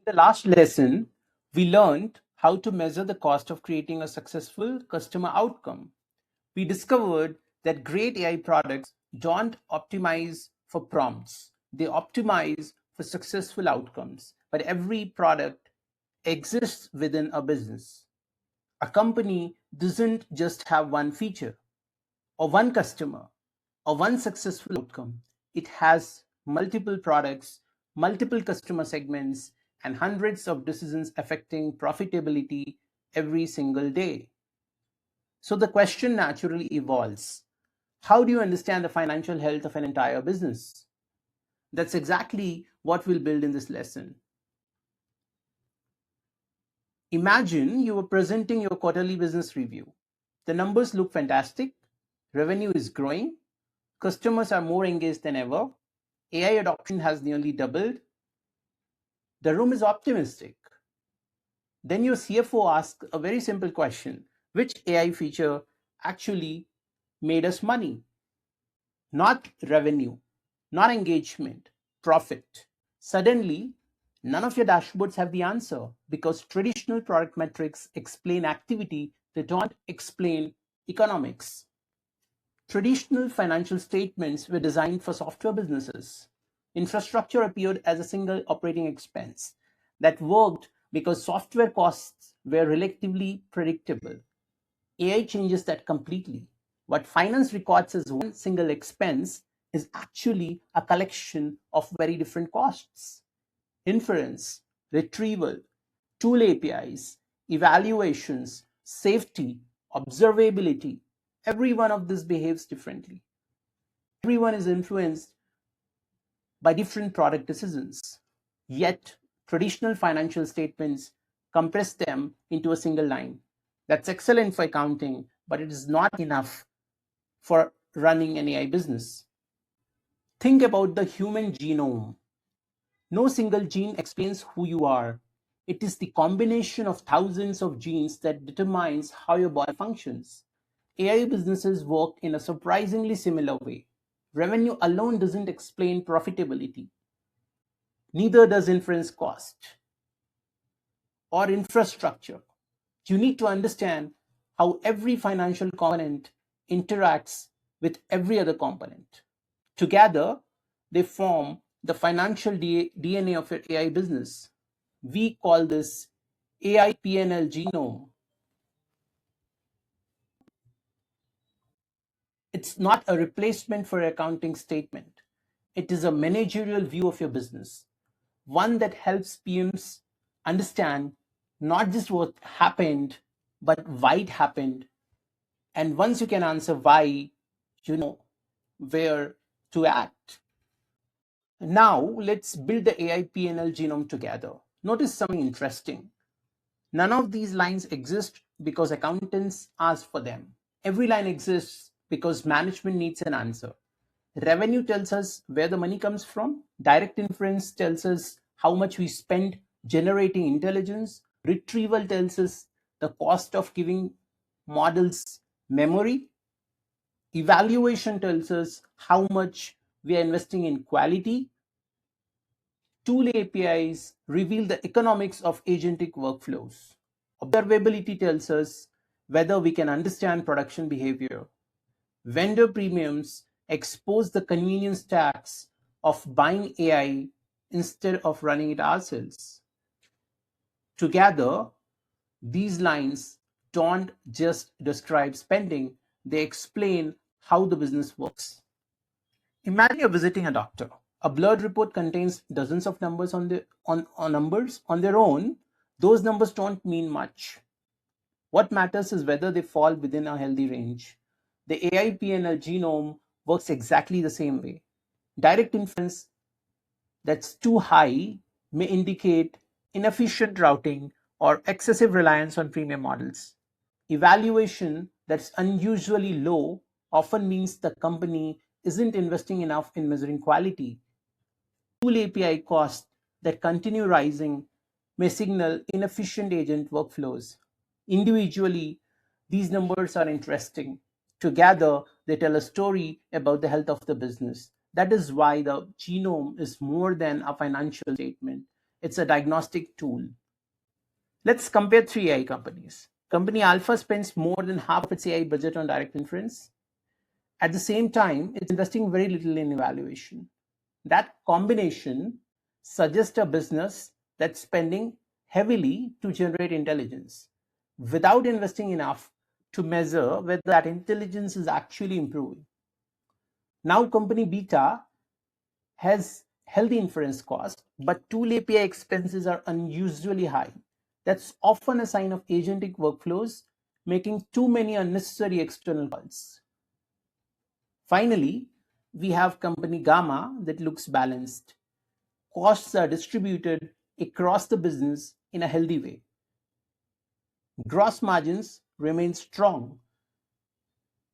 In the last lesson, we learned how to measure the cost of creating a successful customer outcome. We discovered that great AI products don't optimize for prompts, they optimize for successful outcomes. But every product exists within a business. A company doesn't just have one feature, or one customer, or one successful outcome. It has multiple products, multiple customer segments, and hundreds of decisions affecting profitability every single day. So the question naturally evolves: how do you understand the financial health of an entire business? That's exactly what we'll build in this lesson. Imagine you were presenting your quarterly business review. The numbers look fantastic, revenue is growing, customers are more engaged than ever, AI adoption has nearly doubled, the room is optimistic. Then your CFO asks a very simple question: which AI feature actually made us money? Not revenue, not engagement, profit. Suddenly, none of your dashboards have the answer because traditional product metrics explain activity, they don't explain economics. Traditional financial statements were designed for software businesses. Infrastructure appeared as a single operating expense that worked because software costs were relatively predictable. AI changes that completely. What finance records as one single expense is actually a collection of very different costs. Inference, retrieval, tool APIs, evaluations, safety, observability. Every one of this behaves differently. Everyone is influenced by different product decisions. Yet, traditional financial statements compress them into a single line. That's excellent for accounting, but it is not enough for running an AI business. Think about the human genome. No single gene explains who you are. It is the combination of thousands of genes that determines how your body functions. AI businesses work in a surprisingly similar way. Revenue alone doesn't explain profitability. Neither does inference cost or infrastructure. You need to understand how every financial component interacts with every other component. Together, they form the financial DNA of your AI business. We call this AI P&L Genome. It's not a replacement for an accounting statement. It is a managerial view of your business, one that helps PMs understand not just what happened, but why it happened. And once you can answer why, you know where to act. Now, let's build the AI P&L genome together. Notice something interesting. None of these lines exist because accountants ask for them. Every line exists because management needs an answer. Revenue tells us where the money comes from. Direct inference tells us how much we spend generating intelligence. Retrieval tells us the cost of giving models memory. Evaluation tells us how much we are investing in quality. Tool APIs reveal the economics of agentic workflows. Observability tells us whether we can understand production behavior. Vendor premiums expose the convenience tax of buying AI instead of running it ourselves. Together, these lines don't just describe spending, they explain how the business works. Imagine you're visiting a doctor. A blood report contains dozens of numbers on numbers on their own. Those numbers don't mean much. What matters is whether they fall within a healthy range. The AI P&L genome works exactly the same way. Direct inference that's too high may indicate inefficient routing or excessive reliance on premium models. Evaluation that's unusually low often means the company isn't investing enough in measuring quality. Tool API costs that continue rising may signal inefficient agent workflows. Individually, these numbers are interesting. Together, they tell a story about the health of the business. That is why the genome is more than a financial statement. It's a diagnostic tool. Let's compare three AI companies. Company Alpha spends more than half of its AI budget on direct inference. At the same time, it's investing very little in evaluation. That combination suggests a business that's spending heavily to generate intelligence without investing enough to measure whether that intelligence is actually improving. Now, company Beta has healthy inference cost, but tool API expenses are unusually high. That's often a sign of agentic workflows making too many unnecessary external calls. Finally, we have company Gamma that looks balanced. Costs are distributed across the business in a healthy way. Gross margins remain strong.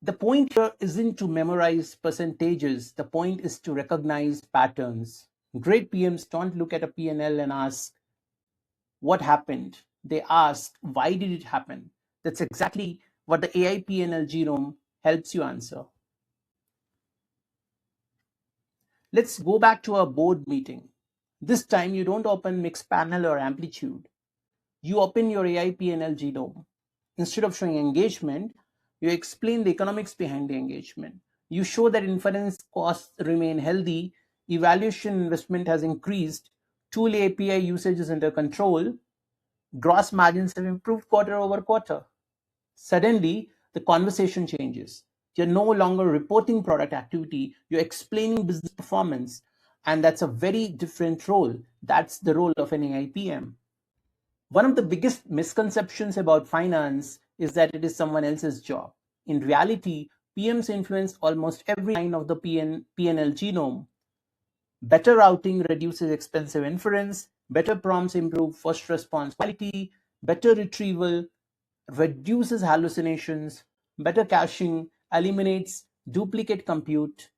The point here isn't to memorize percentages. The point is to recognize patterns. Great PMs don't look at a P&L and ask, what happened? They ask, why did it happen? That's exactly what the AI P&L Genome helps you answer. Let's go back to our board meeting. This time you don't open Mixpanel or Amplitude. You open your AI P&L Genome. Instead of showing engagement, you explain the economics behind the engagement. You show that inference costs remain healthy, evaluation investment has increased, tool API usage is under control, gross margins have improved quarter over quarter. Suddenly, the conversation changes. You're no longer reporting product activity, you're explaining business performance. And that's a very different role. That's the role of an AI PM. One of the biggest misconceptions about finance is that it is someone else's job. In reality, PMs influence almost every line of the P&L genome. Better routing reduces expensive inference, better prompts improve first response quality, better retrieval reduces hallucinations, better caching eliminates duplicate compute,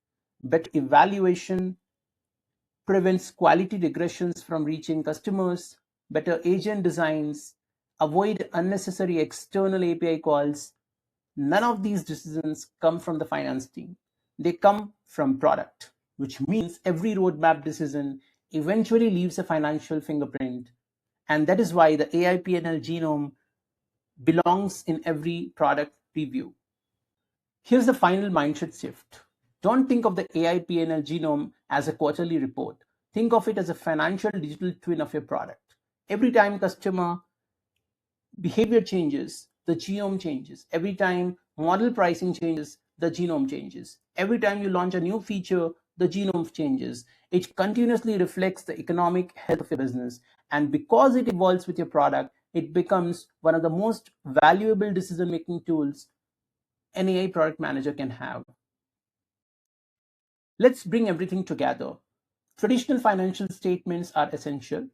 better evaluation prevents quality regressions from reaching customers, better agent designs avoid unnecessary external API calls. None of these decisions come from the finance team. They come from product, which means every roadmap decision eventually leaves a financial fingerprint. And that is why the AI P&L genome belongs in every product review. Here's the final mindset shift. Don't think of the AI P&L genome as a quarterly report. Think of it as a financial digital twin of your product. Every time customer behavior changes, the genome changes. Every time model pricing changes, the genome changes. Every time you launch a new feature, the genome changes. It continuously reflects the economic health of your business. And because it evolves with your product, it becomes one of the most valuable decision-making tools an AI product manager can have. Let's bring everything together. Traditional financial statements are essential.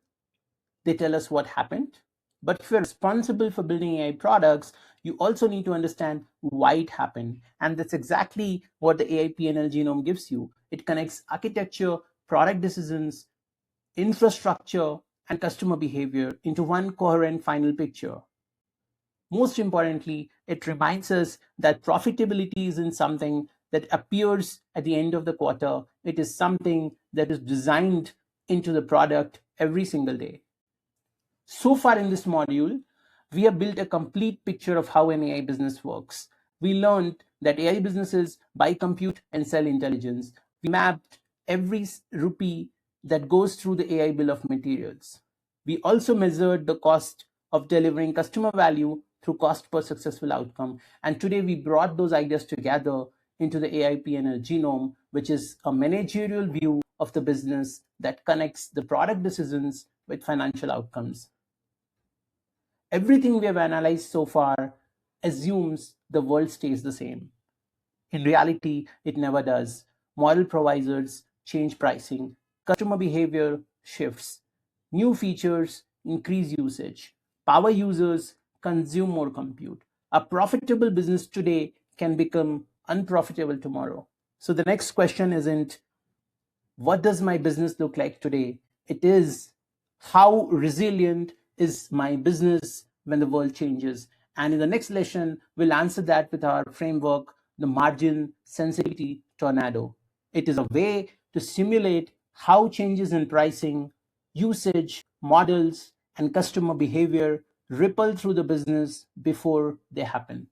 They tell us what happened. But if you're responsible for building AI products, you also need to understand why it happened. And that's exactly what the AI P&L genome gives you. It connects architecture, product decisions, infrastructure, and customer behavior into one coherent final picture. Most importantly, it reminds us that profitability isn't something that appears at the end of the quarter. It is something that is designed into the product every single day. So far in this module, we have built a complete picture of how an AI business works. We learned that AI businesses buy compute and sell intelligence. We mapped every rupee that goes through the AI bill of materials. We also measured the cost of delivering customer value through cost per successful outcome. And today we brought those ideas together into the AI P&L genome, which is a managerial view of the business that connects the product decisions with financial outcomes. Everything we have analyzed so far assumes the world stays the same. In reality, it never does. Model providers change pricing, customer behavior shifts, new features increase usage, power users consume more compute. A profitable business today can become unprofitable tomorrow. So the next question isn't, what does my business look like today? It is, how resilient is my business when the world changes? And in the next lesson, we'll answer that with our framework, the margin sensitivity tornado. It is a way to simulate how changes in pricing Usage, models, and customer behavior ripple through the business before they happen.